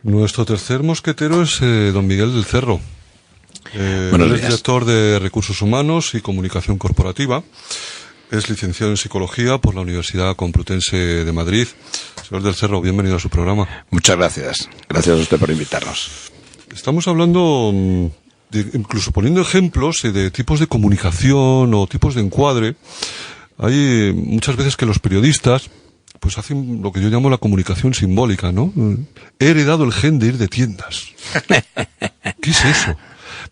Nuestro tercer mosquetero es don Miguel del Cerro. Él es director de Recursos Humanos y Comunicación Corporativa. Es licenciado en Psicología por la Universidad Complutense de Madrid. Señor del Cerro, bienvenido a su programa. Muchas gracias. Gracias a usted por invitarnos. Estamos hablando, incluso poniendo ejemplos de tipos de comunicación o tipos de encuadre. Hay muchas veces que los periodistas pues hacen lo que yo llamo la comunicación simbólica, ¿no? He heredado el gen de ir de tiendas. ¿Qué es eso?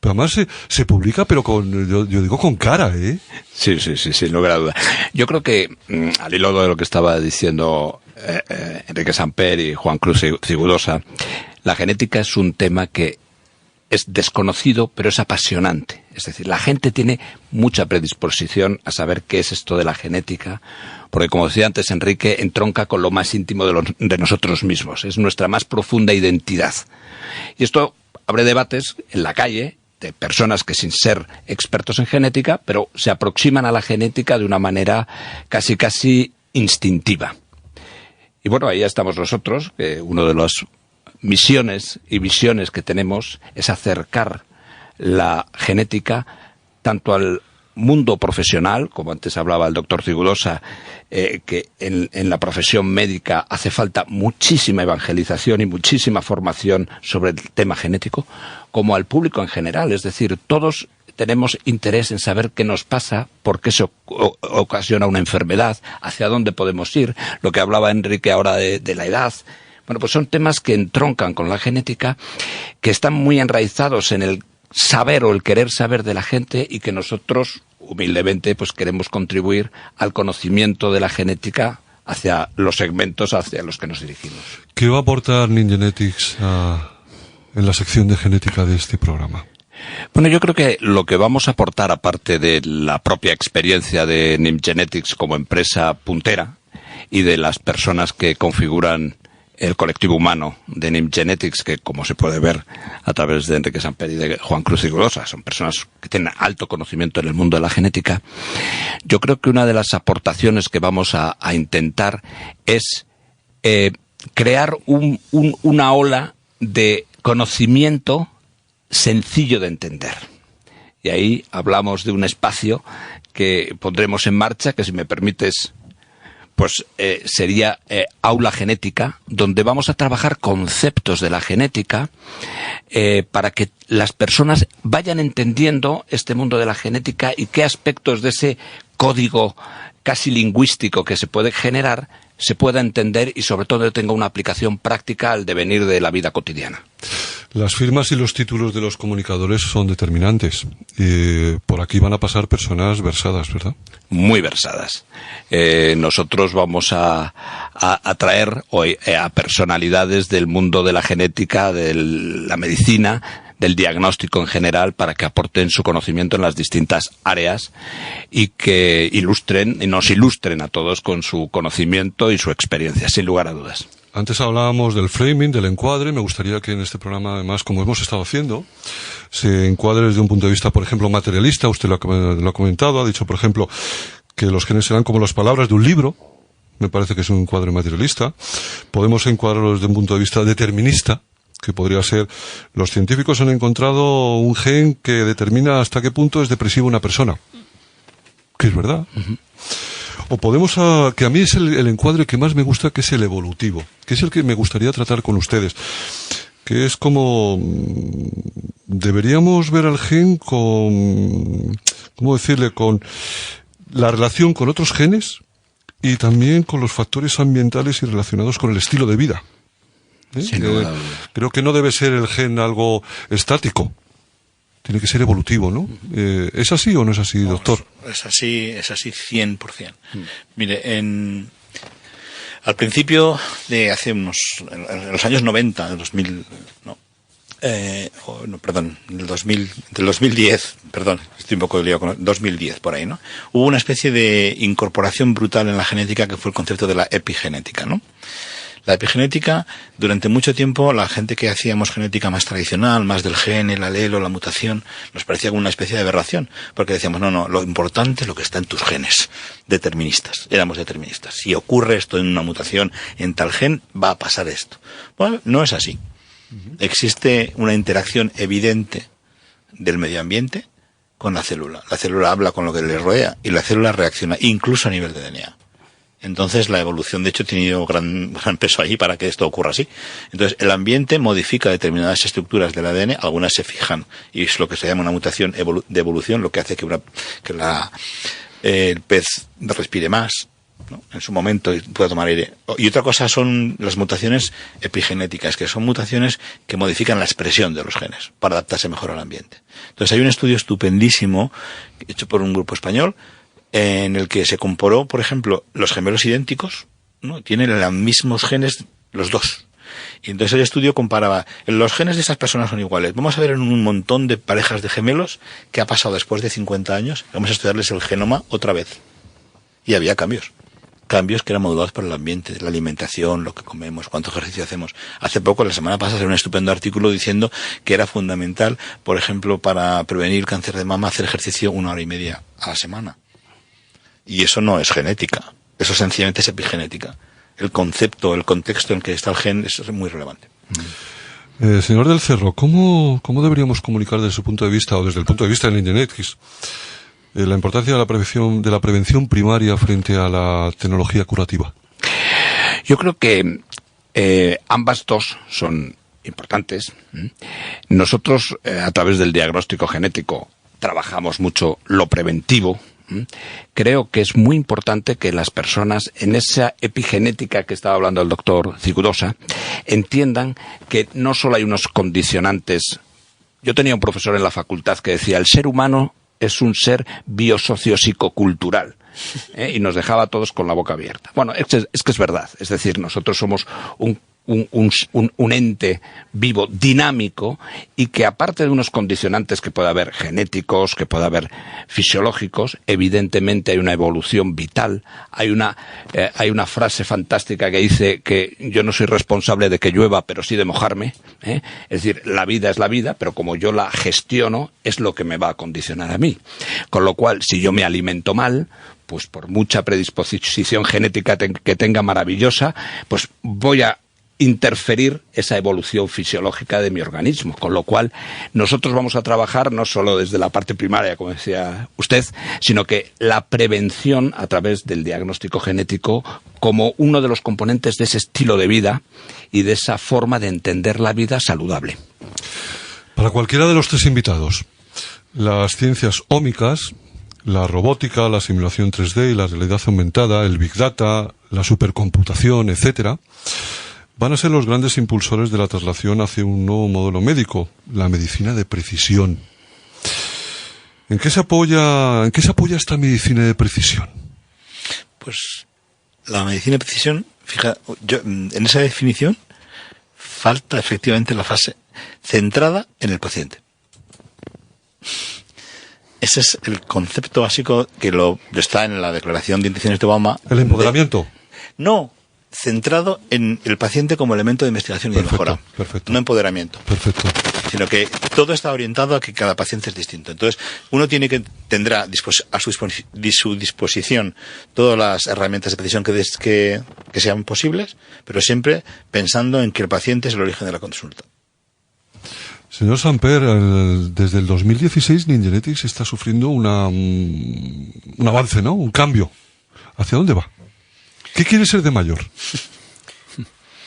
Pero además se publica, pero yo digo con cara, ¿eh? Sí, sin lugar a duda. Yo creo que, al hilo de lo que estaba diciendo Enrique Samper y Juan Cruz Cigudosa, la genética es un tema que es desconocido, pero es apasionante. Es decir, la gente tiene mucha predisposición a saber qué es esto de la genética, porque, como decía antes Enrique, entronca con lo más íntimo de nosotros mismos. Es nuestra más profunda identidad. Y esto abre debates en la calle de personas que, sin ser expertos en genética, pero se aproximan a la genética de una manera casi instintiva. Y bueno, ahí estamos nosotros, que uno de las misiones y visiones que tenemos es acercar la genética tanto al mundo profesional, como antes hablaba el doctor Cigudosa, que en la profesión médica hace falta muchísima evangelización y muchísima formación sobre el tema genético, como al público en general. Es decir, todos tenemos interés en saber qué nos pasa, por qué se ocasiona una enfermedad, hacia dónde podemos ir, lo que hablaba Enrique ahora de la edad. Bueno, pues son temas que entroncan con la genética, que están muy enraizados en el saber o el querer saber de la gente, y que nosotros, humildemente, pues queremos contribuir al conocimiento de la genética hacia los segmentos hacia los que nos dirigimos. ¿Qué va a aportar NIMGenetics en la sección de genética de este programa? Bueno, yo creo que lo que vamos a aportar, aparte de la propia experiencia de NIMGenetics como empresa puntera y de las personas que configuran el colectivo humano de NIMGenetics, que, como se puede ver a través de Enrique Samper y de Juan Cruz Cigudosa, son personas que tienen alto conocimiento en el mundo de la genética. Yo creo que una de las aportaciones que vamos a intentar es crear una ola de conocimiento sencillo de entender. Y ahí hablamos de un espacio que pondremos en marcha, que, si me permites, pues sería Aula Genética, donde vamos a trabajar conceptos de la genética para que las personas vayan entendiendo este mundo de la genética y qué aspectos de ese código casi lingüístico que se puede generar se pueda entender, y sobre todo tenga una aplicación práctica al devenir de la vida cotidiana. Las firmas y los títulos de los comunicadores son determinantes. Por aquí van a pasar personas versadas, ¿verdad? Muy versadas. Nosotros vamos a traer hoy a personalidades del mundo de la genética, de la medicina, del diagnóstico en general, para que aporten su conocimiento en las distintas áreas y que nos ilustren a todos con su conocimiento y su experiencia, sin lugar a dudas. Antes hablábamos del framing, del encuadre. Me gustaría que en este programa, además, como hemos estado haciendo, se encuadre desde un punto de vista, por ejemplo, materialista. Usted lo ha comentado, ha dicho, por ejemplo, que los genes serán como las palabras de un libro. Me parece que es un encuadre materialista. Podemos encuadrarlo desde un punto de vista determinista, que podría ser: los científicos han encontrado un gen que determina hasta qué punto es depresiva una persona. Que es verdad. Uh-huh. O podemos, que a mí es el encuadre que más me gusta, que es el evolutivo, que es el que me gustaría tratar con ustedes, que es como deberíamos ver al gen con, ¿cómo decirle?, con la relación con otros genes y también con los factores ambientales y relacionados con el estilo de vida. Creo que no debe ser el gen algo estático. Tiene que ser evolutivo, ¿no? ¿Es así o no es así, doctor? Es así 100%. Mire, al principio de hace en los años 90, del 2000, del 2010, estoy un poco liado con 2010 por ahí, ¿no? Hubo una especie de incorporación brutal en la genética, que fue el concepto de la epigenética, ¿no? La epigenética, durante mucho tiempo, la gente que hacíamos genética más tradicional, más del gen, el alelo, la mutación, nos parecía como una especie de aberración, porque decíamos, no, lo importante es lo que está en tus genes, éramos deterministas. Si ocurre esto en una mutación en tal gen, va a pasar esto. Bueno, no es así. Existe una interacción evidente del medio ambiente con la célula. La célula habla con lo que le rodea y la célula reacciona, incluso a nivel de DNA. Entonces la evolución, de hecho, ha tenido gran peso ahí para que esto ocurra así. Entonces el ambiente modifica determinadas estructuras del ADN, algunas se fijan, y es lo que se llama una mutación de evolución, lo que hace que el pez respire más, ¿no?, en su momento, y pueda tomar aire. Y otra cosa son las mutaciones epigenéticas, que son mutaciones que modifican la expresión de los genes para adaptarse mejor al ambiente. Entonces hay un estudio estupendísimo hecho por un grupo español en el que se comparó, por ejemplo, los gemelos idénticos, ¿no?, tienen los mismos genes los dos. Y entonces el estudio comparaba, los genes de esas personas son iguales. Vamos a ver en un montón de parejas de gemelos qué ha pasado después de 50 años. Vamos a estudiarles el genoma otra vez. Y había cambios que eran modulados por el ambiente, la alimentación, lo que comemos, cuánto ejercicio hacemos. Hace poco, la semana pasada, salió un estupendo artículo diciendo que era fundamental, por ejemplo, para prevenir cáncer de mama, hacer ejercicio 1 hora y media a la semana. Y eso no es genética, eso sencillamente es epigenética. El concepto, el contexto en que está el gen es muy relevante. Señor del Cerro, ¿cómo deberíamos comunicar desde su punto de vista, o desde el punto de vista del Ingenetics, la importancia de la prevención primaria frente a la tecnología curativa? Yo creo que ambas dos son importantes. Nosotros, a través del diagnóstico genético, trabajamos mucho lo preventivo. Creo que es muy importante que las personas, en esa epigenética que estaba hablando el doctor Zigudosa, entiendan que no solo hay unos condicionantes. Yo tenía un profesor en la facultad que decía, el ser humano es un ser biosociopsicocultural, y nos dejaba a todos con la boca abierta. Bueno, es que es verdad. Es decir, nosotros somos un ente vivo, dinámico, y que aparte de unos condicionantes que puede haber genéticos, que puede haber fisiológicos, evidentemente hay una evolución vital. Hay una frase fantástica que dice que yo no soy responsable de que llueva, pero sí de mojarme. Es decir, la vida es la vida, pero como yo la gestiono, es lo que me va a condicionar a mí. Con lo cual, si yo me alimento mal, pues por mucha predisposición genética que tenga maravillosa, pues voy a interferir esa evolución fisiológica de mi organismo, con lo cual nosotros vamos a trabajar no solo desde la parte primaria, como decía usted, sino que la prevención a través del diagnóstico genético como uno de los componentes de ese estilo de vida y de esa forma de entender la vida saludable. Para cualquiera de los tres invitados, las ciencias ómicas, la robótica, la simulación 3D y la realidad aumentada, el Big Data, la supercomputación, etcétera, van a ser los grandes impulsores de la traslación hacia un nuevo modelo médico, la medicina de precisión. ¿En qué se apoya esta medicina de precisión? Pues la medicina de precisión, en esa definición falta efectivamente la fase centrada en el paciente. Ese es el concepto básico que está en la Declaración de Intenciones de Obama. ¿El empoderamiento? No, centrado en el paciente como elemento de investigación y de mejora. Perfecto. No empoderamiento. Perfecto. Sino que todo está orientado a que cada paciente es distinto. Entonces, uno tendrá a su disposición todas las herramientas de precisión que sean posibles, pero siempre pensando en que el paciente es el origen de la consulta. Señor Samper, desde el 2016 Ningenetics está sufriendo un avance, ¿no? Un cambio. ¿Hacia dónde va? ¿Qué quiere ser de mayor?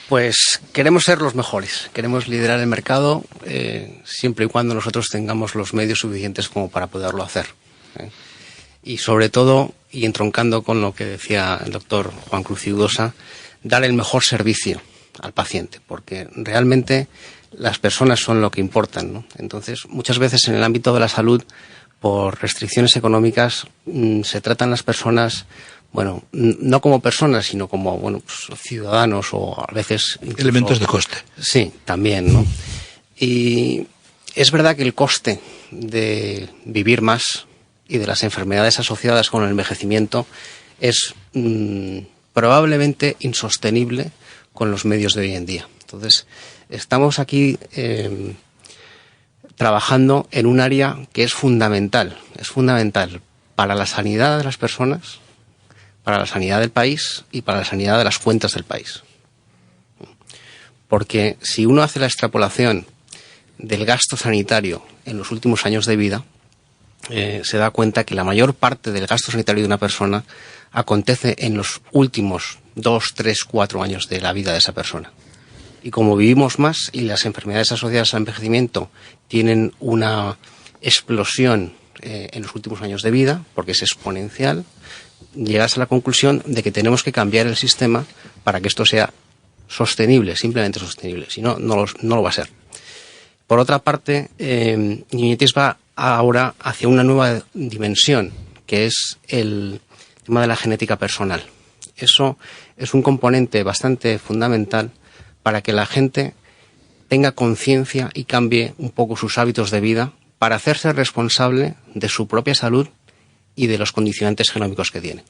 Pues queremos ser los mejores, queremos liderar el mercado siempre y cuando nosotros tengamos los medios suficientes como para poderlo hacer. Y sobre todo, y entroncando con lo que decía el doctor Juan Cruz Zigudosa, dar el mejor servicio al paciente, porque realmente las personas son lo que importan, ¿no? Entonces, muchas veces en el ámbito de la salud, por restricciones económicas, se tratan las personas, bueno, no como personas, sino como, bueno, pues, ciudadanos o a veces incluso elementos de coste. Sí, también, ¿no? Y es verdad que el coste de vivir más y de las enfermedades asociadas con el envejecimiento es probablemente insostenible con los medios de hoy en día. Entonces, estamos aquí trabajando en un área que es fundamental para la sanidad de las personas, para la sanidad del país y para la sanidad de las cuentas del país. Porque si uno hace la extrapolación del gasto sanitario en los últimos años de vida, se da cuenta que la mayor parte del gasto sanitario de una persona acontece en los últimos 2, 3, 4 años de la vida de esa persona. Y como vivimos más y las enfermedades asociadas al envejecimiento tienen una explosión en los últimos años de vida, porque es exponencial, llegas a la conclusión de que tenemos que cambiar el sistema para que esto sea sostenible, simplemente sostenible. Si no, no lo va a ser. Por otra parte, Niñetis va ahora hacia una nueva dimensión, que es el tema de la genética personal. Eso es un componente bastante fundamental para que la gente tenga conciencia y cambie un poco sus hábitos de vida para hacerse responsable de su propia salud y de los condicionantes genómicos que tiene.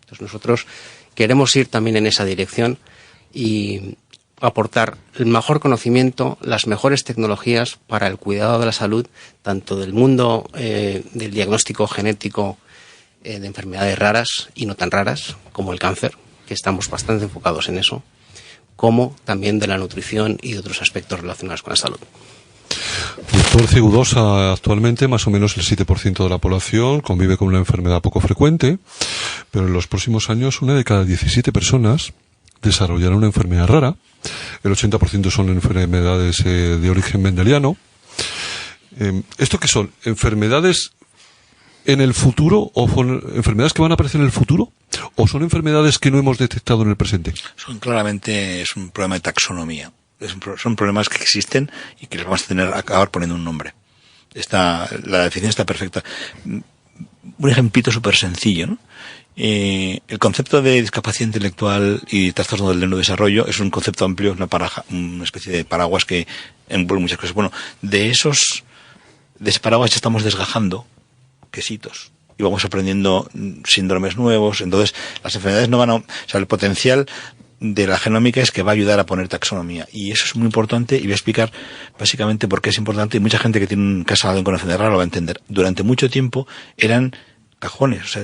Entonces nosotros queremos ir también en esa dirección y aportar el mejor conocimiento, las mejores tecnologías para el cuidado de la salud, tanto del mundo del diagnóstico genético de enfermedades raras y no tan raras, como el cáncer, que estamos bastante enfocados en eso, como también de la nutrición y de otros aspectos relacionados con la salud. Doctor Cigudosa, actualmente más o menos el 7% de la población convive con una enfermedad poco frecuente, pero en los próximos años 1 de cada 17 personas desarrollará una enfermedad rara. El 80% son enfermedades de origen mendeliano. ¿Esto qué son? ¿Enfermedades en el futuro o son enfermedades que van a aparecer en el futuro o son enfermedades que no hemos detectado en el presente? Claramente es un problema de taxonomía. Son problemas que existen y que les vamos a acabar poniendo un nombre. La definición está perfecta. Un ejemplito súper sencillo, ¿no? El concepto de discapacidad intelectual y trastorno del neurodesarrollo es un concepto amplio, una especie de paraguas que envuelve muchas cosas. Bueno, de ese paraguas ya estamos desgajando quesitos y vamos aprendiendo síndromes nuevos. Entonces, las enfermedades no van o sea, el potencial de la genómica es que va a ayudar a poner taxonomía. Y eso es muy importante y voy a explicar básicamente por qué es importante. Y mucha gente que tiene un caso con enfermedad rara lo va a entender. Durante mucho tiempo eran cajones, o sea,